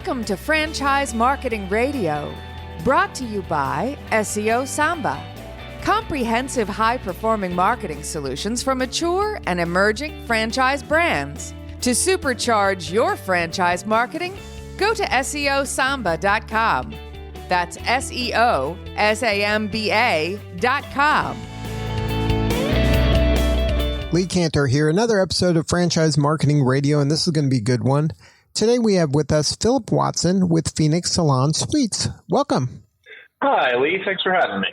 Welcome to Franchise Marketing Radio, brought to you by SeoSamba. Comprehensive high-performing marketing solutions for mature and emerging franchise brands. To supercharge your franchise marketing, go to SeoSamba.com. That's SeoSamba.com. Lee Cantor here, another episode of Franchise Marketing Radio, and this is going to be a good one. Today we have with us Philip Watson with Phenix Salon Suites. Welcome. Hi, Lee. Thanks for having me.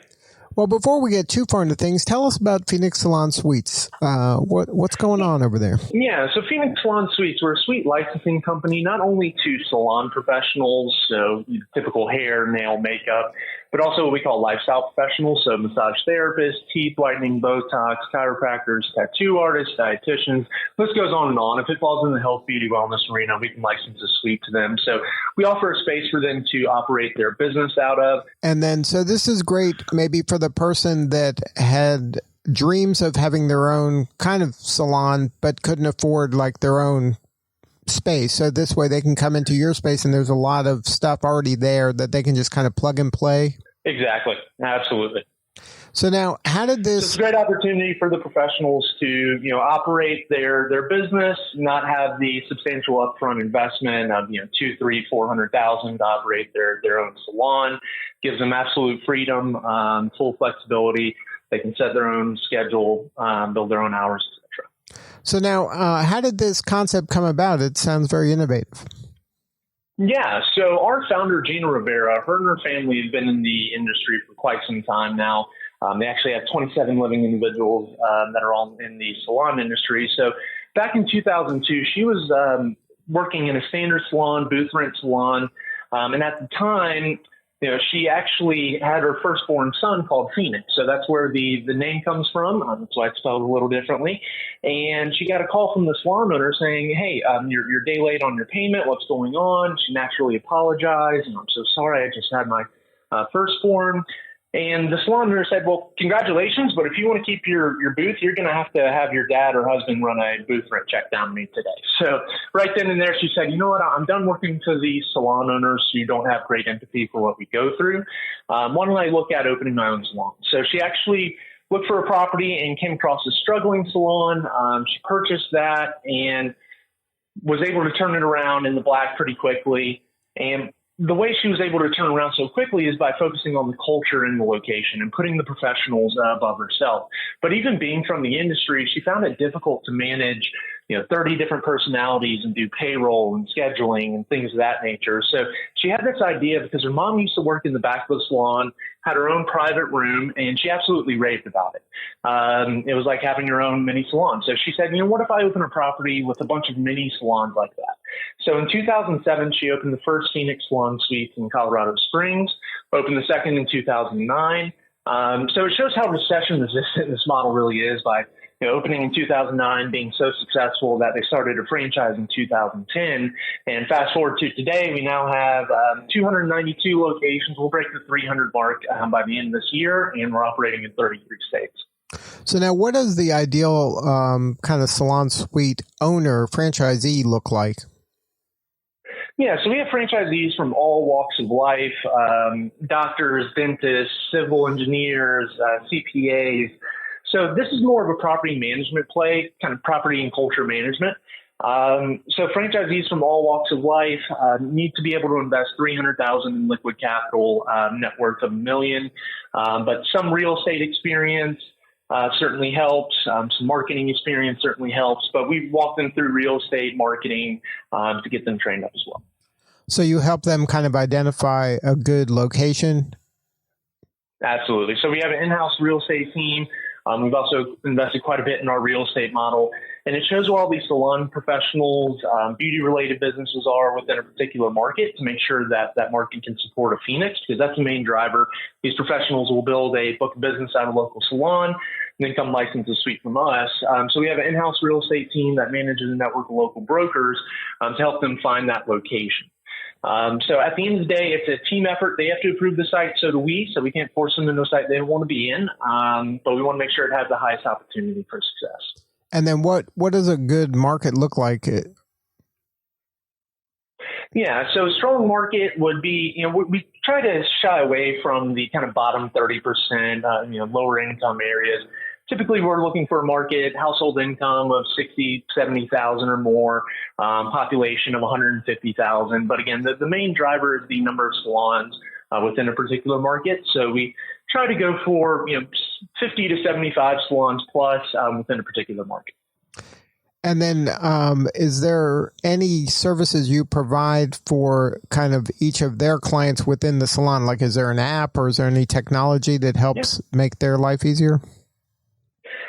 Well, before we get too far into things, tell us about Phenix Salon Suites. What's going on over there? Yeah, so Phenix Salon Suites, we're a suite licensing company, not only to salon professionals, so typical hair, nail, makeup, but also what we call lifestyle professionals, so massage therapists, teeth whitening, Botox, chiropractors, tattoo artists, dietitians. List goes on and on. If it falls in the health, beauty, wellness arena, we can license a suite to them. So we offer a space for them to operate their business out of. And then, so this is great maybe for the person that had dreams of having their own kind of salon, but couldn't afford like their own space. So this way they can come into your space and there's a lot of stuff already there that they can just kind of plug and play. Exactly. Absolutely. So now, how did this? It's a great opportunity for the professionals to, operate their business, not have the substantial upfront investment of, $200,000, $300,000, $400,000 to operate their own salon. Gives them absolute freedom, full flexibility. They can set their own schedule, build their own hours, etc. So now, how did this concept come about? It sounds very innovative. Yeah, so our founder, Gina Rivera, her and her family have been in the industry for quite some time now. They actually have 27 living individuals that are all in the salon industry. So back in 2002, she was working in a standard salon, booth rent salon. And at the time, she actually had her firstborn son called Phenix. So that's where the name comes from. That's why it's spelled a little differently. And she got a call from the salon owner saying, hey, you're day late on your payment. What's going on? She naturally apologized. And I'm so sorry. I just had my firstborn. And the salon owner said, well, congratulations, but if you want to keep your booth, you're going to have your dad or husband run a booth rent check down to me today. So right then and there, she said, you know what, I'm done working for these salon owners who don't have great empathy for what we go through. Why don't I look at opening my own salon? So she actually looked for a property and came across a struggling salon. She purchased that and was able to turn it around in the black pretty quickly. And the way she was able to turn around so quickly is by focusing on the culture and the location and putting the professionals above herself. But even being from the industry, she found it difficult to manage 30 different personalities and do payroll and scheduling and things of that nature. So she had this idea because her mom used to work in the back of the salon, had her own private room, and she absolutely raved about it. It was like having your own mini salon. So she said, what if I open a property with a bunch of mini salons like that? So in 2007, she opened the first Phenix Salon Suites in Colorado Springs, opened the second in 2009. So it shows how recession resistant this model really is by opening in 2009, being so successful that they started a franchise in 2010. And fast forward to today, we now have 292 locations. We'll break the 300 mark by the end of this year, and we're operating in 33 states. So now what does the ideal kind of salon suite owner, franchisee look like? Yeah, so we have franchisees from all walks of life, doctors, dentists, civil engineers, CPAs. So this is more of a property management play, kind of property and culture management. So franchisees from all walks of life need to be able to invest $300,000 in liquid capital, net worth of $1 million. But some real estate experience certainly helps. Some marketing experience certainly helps. But we walk them through real estate marketing to get them trained up as well. So you help them kind of identify a good location? Absolutely. So we have an in-house real estate team. We've also invested quite a bit in our real estate model, and it shows where all these salon professionals, beauty-related businesses are within a particular market to make sure that that market can support a Phenix, because that's the main driver. These professionals will build a book of business at a local salon and then come license a suite from us. So we have an in-house real estate team that manages a network of local brokers to help them find that location. So at the end of the day, it's a team effort. They have to approve the site, so do we. So we can't force them into a site they don't want to be in, but we want to make sure it has the highest opportunity for success. And then what does a good market look like? Yeah, so strong market would be, we try to shy away from the kind of bottom 30%, lower income areas. Typically, we're looking for a market household income of 60, 70,000 or more, population of 150,000. But again, the main driver is the number of salons within a particular market. So we try to go for 50 to 75 salons plus within a particular market. And then is there any services you provide for kind of each of their clients within the salon? Like, is there an app or is there any technology that helps make their life easier?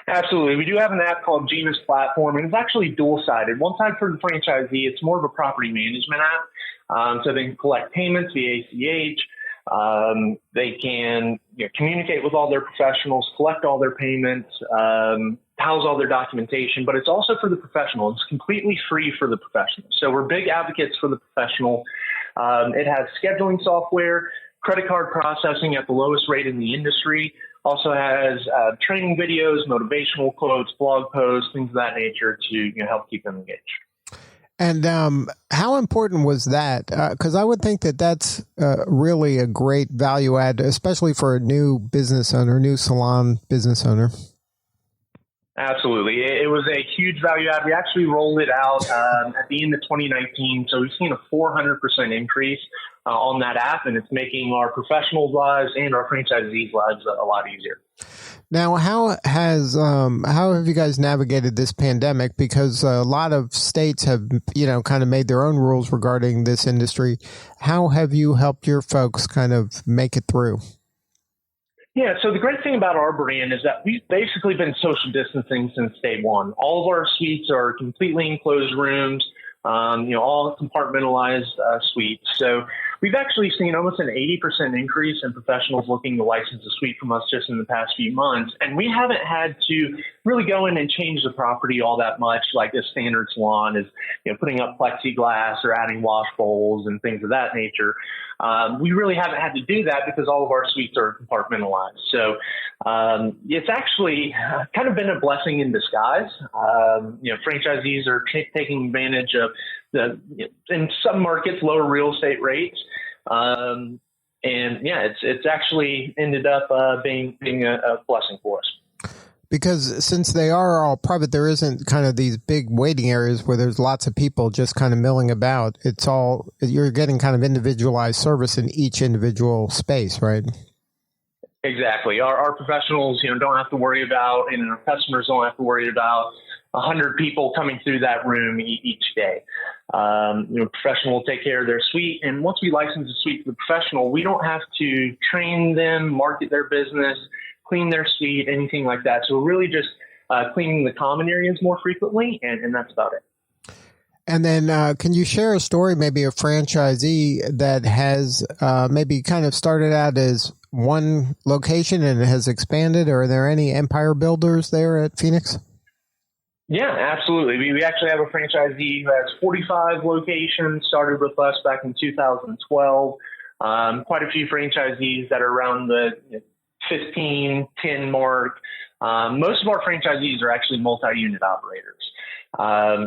Absolutely. We do have an app called Genius Platform, and it's actually dual-sided. One side for the franchisee, it's more of a property management app. So they can collect payments via ACH. They can communicate with all their professionals, collect all their payments, house all their documentation, but it's also for the professional. It's completely free for the professional. So we're big advocates for the professional. It has scheduling software, credit card processing at the lowest rate in the industry, also has training videos, motivational quotes, blog posts, things of that nature to help keep them engaged. And how important was that? Because I would think that that's really a great value add, especially for a new business owner, new salon business owner. Absolutely. It was a huge value add. We actually rolled it out at the end of 2019. So we've seen a 400% increase on that app, and it's making our professionals' lives and our franchisees' lives a lot easier. Now, how have you guys navigated this pandemic? Because a lot of states have, kind of made their own rules regarding this industry. How have you helped your folks kind of make it through? Yeah, so the great thing about our brand is that we've basically been social distancing since day one. All of our suites are completely enclosed rooms, all compartmentalized suites. So we've actually seen almost an 80% increase in professionals looking to license a suite from us just in the past few months. And we haven't had to really go in and change the property all that much like a standard salon is, putting up plexiglass or adding wash bowls and things of that nature. We really haven't had to do that because all of our suites are compartmentalized. So it's actually kind of been a blessing in disguise. Franchisees are taking advantage of in some markets, lower real estate rates. It's actually ended up being a blessing for us. Because since they are all private, there isn't kind of these big waiting areas where there's lots of people just kind of milling about. You're getting kind of individualized service in each individual space, right? Exactly. Our professionals, don't have to worry about, and our customers don't have to worry about 100 people coming through that room each day. Professional will take care of their suite. And once we license a suite to the professional, we don't have to train them, market their business, clean their suite, anything like that. So we're really just cleaning the common areas more frequently, and that's about it. And then can you share a story, maybe a franchisee that has maybe kind of started out as one location and has expanded? Or are there any empire builders there at Phenix? Yeah, absolutely. We actually have a franchisee who has 45 locations, started with us back in 2012. Quite a few franchisees that are around the 15, 10 mark. Most of our franchisees are actually multi-unit operators.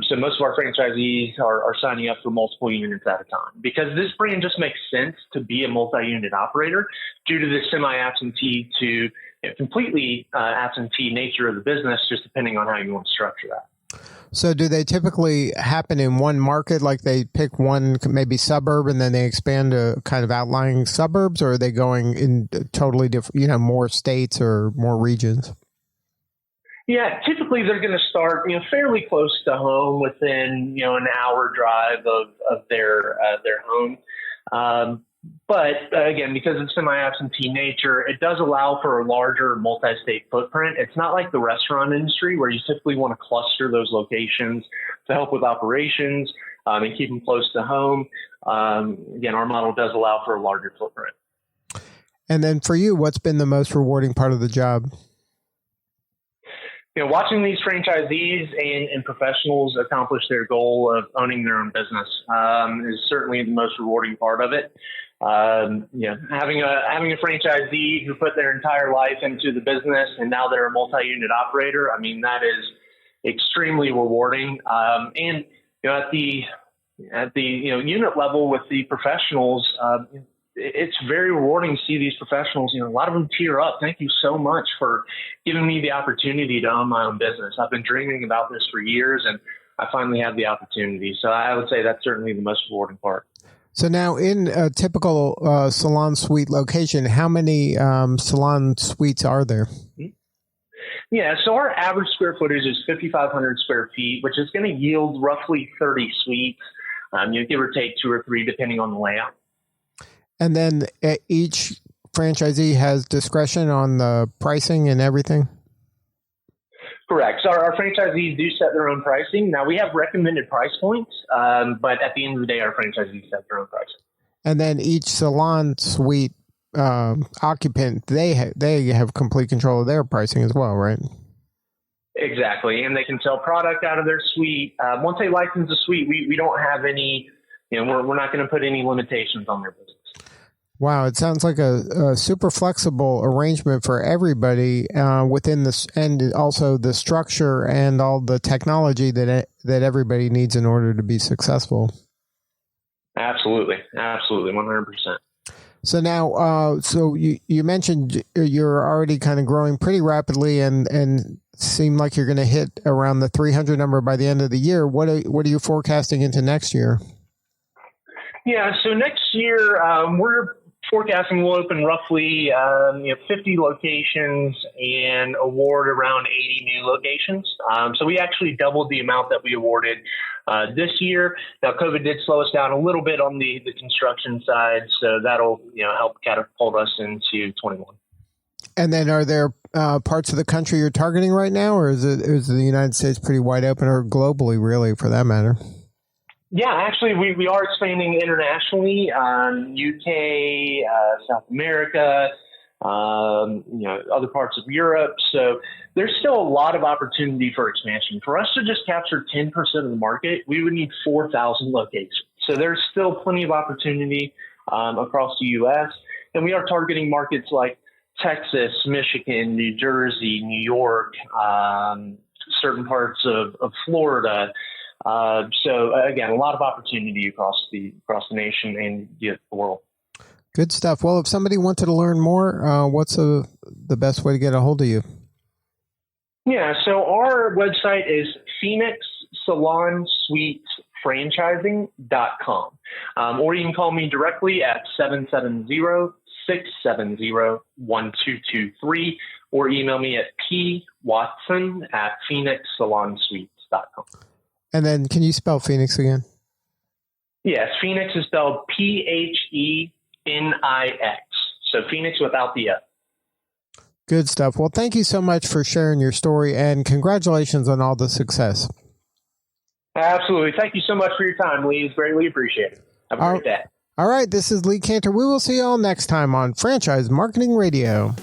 So most of our franchisees are signing up for multiple units at a time because this brand just makes sense to be a multi-unit operator due to the semi-absentee to completely absentee nature of the business, just depending on how you want to structure that. So do they typically happen in one market, like they pick one maybe suburb and then they expand to kind of outlying suburbs, or are they going in totally different, more states or more regions? Yeah, typically they're going to start, fairly close to home, within, an hour drive of their home. But again, because of semi-absentee nature, it does allow for a larger multi-state footprint. It's not like the restaurant industry where you typically want to cluster those locations to help with operations and keep them close to home. Again, our model does allow for a larger footprint. And then for you, what's been the most rewarding part of the job? Watching these franchisees and professionals accomplish their goal of owning their own business is certainly the most rewarding part of it. Having a franchisee who put their entire life into the business and now they're a multi-unit operator, that is extremely rewarding. And at the at the unit level with the professionals, it's very rewarding to see these professionals. A lot of them tear up. Thank you so much for giving me the opportunity to own my own business. I've been dreaming about this for years, and I finally have the opportunity. So I would say that's certainly the most rewarding part. So now in a typical salon suite location, how many salon suites are there? Yeah, so our average square footage is 5,500 square feet, which is going to yield roughly 30 suites, give or take 2 or 3, depending on the layout. And then each franchisee has discretion on the pricing and everything? Correct. So our franchisees do set their own pricing. Now, we have recommended price points, but at the end of the day, our franchisees set their own pricing. And then each salon suite occupant, they have complete control of their pricing as well, right? Exactly. And they can sell product out of their suite. Once they license a suite, we don't have any, we're not going to put any limitations on their business. Wow, it sounds like a super flexible arrangement for everybody within this, and also the structure and all the technology that everybody needs in order to be successful. Absolutely, 100%. So now, so you mentioned you're already kind of growing pretty rapidly, and seem like you're going to hit around the 300 number by the end of the year. What are you forecasting into next year? Yeah, so next year we're forecasting we'll open roughly 50 locations and award around 80 new locations. So we actually doubled the amount that we awarded this year. Now, COVID did slow us down a little bit on the construction side, so that'll help catapult us into 21. And then are there parts of the country you're targeting right now, or is the United States pretty wide open, or globally, really, for that matter? Yeah, actually, we are expanding internationally, UK, South America, other parts of Europe. So there's still a lot of opportunity for expansion. For us to just capture 10% of the market, we would need 4,000 locations. So there's still plenty of opportunity across the U.S. And we are targeting markets like Texas, Michigan, New Jersey, New York, certain parts of Florida. So again, a lot of opportunity across the nation and the world. Good stuff. Well, if somebody wanted to learn more, what's the best way to get a hold of you? Yeah, so our website is Phenix Salon Suites Franchising.com. Or you can call me directly at 770-670-1223 or email me at pwatson@phenixsalonsuites.com. And then can you spell Phoenix again? Yes, Phoenix is spelled Phenix. So Phoenix without the F. Good stuff. Well, thank you so much for sharing your story, and congratulations on all the success. Absolutely. Thank you so much for your time, Lee. It's greatly appreciated. Have a great day. All right. This is Lee Cantor. We will see you all next time on Franchise Marketing Radio.